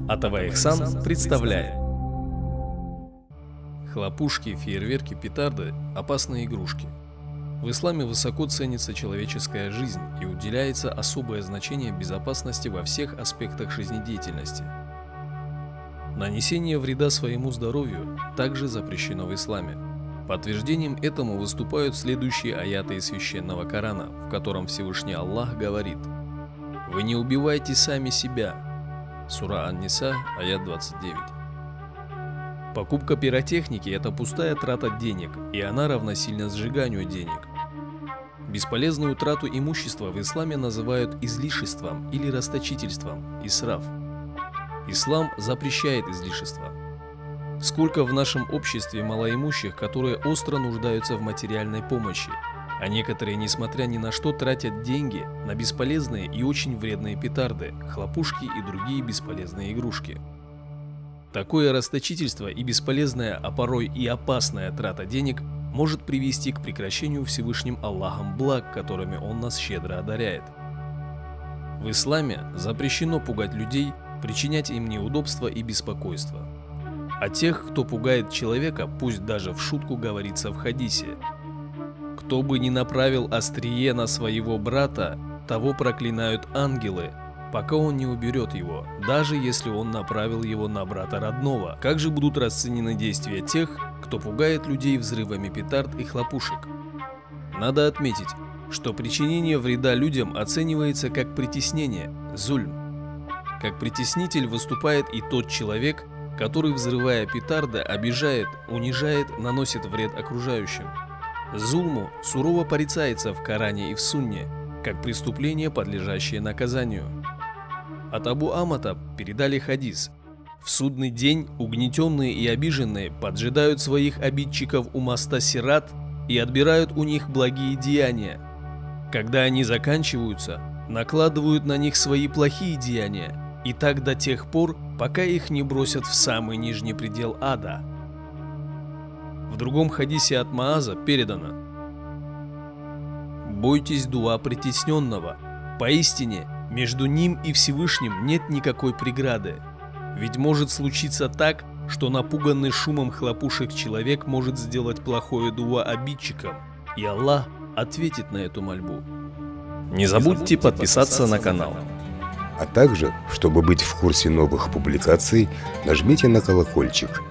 Атавайхсан представляет. Хлопушки, фейерверки, петарды – опасные игрушки. В исламе высоко ценится человеческая жизнь и уделяется особое значение безопасности во всех аспектах жизнедеятельности. Нанесение вреда своему здоровью также запрещено в исламе. Подтверждением этому выступают следующие аяты из Священного Корана, в котором Всевышний Аллах говорит: «Вы не убивайте сами себя». Сура Ан-Ниса, аят 29. Покупка пиротехники – это пустая трата денег, и она равносильна сжиганию денег. Бесполезную трату имущества в исламе называют излишеством или расточительством – исраф. Ислам запрещает излишество. Сколько в нашем обществе малоимущих, которые остро нуждаются в материальной помощи, а некоторые, несмотря ни на что, тратят деньги на бесполезные и очень вредные петарды, хлопушки и другие бесполезные игрушки. Такое расточительство и бесполезная, а порой и опасная трата денег может привести к прекращению Всевышним Аллахом благ, которыми Он нас щедро одаряет. В исламе запрещено пугать людей, причинять им неудобства и беспокойство. О тех, кто пугает человека, пусть даже в шутку говорится в хадисе: «Кто бы ни направил острие на своего брата, того проклинают ангелы, пока он не уберет его, даже если он направил его на брата родного». Как же будут расценены действия тех, кто пугает людей взрывами петард и хлопушек? Надо отметить, что причинение вреда людям оценивается как притеснение, зульм. Как притеснитель выступает и тот человек, который, взрывая петарды, обижает, унижает, наносит вред окружающим. Зульму сурово порицается в Коране и в Сунне, как преступление, подлежащее наказанию. От Абу Амата передали хадис: в судный день угнетенные и обиженные поджидают своих обидчиков у моста Сират и отбирают у них благие деяния. Когда они заканчиваются, накладывают на них свои плохие деяния, и так до тех пор, пока их не бросят в самый нижний предел ада. В другом хадисе от Мааза передано: «Бойтесь дуа притесненного, поистине между ним и Всевышним нет никакой преграды, ведь может случиться так, что напуганный шумом хлопушек человек может сделать плохое дуа обидчикам, и Аллах ответит на эту мольбу». Не забудьте подписаться на канал. А также, чтобы быть в курсе новых публикаций, нажмите на колокольчик.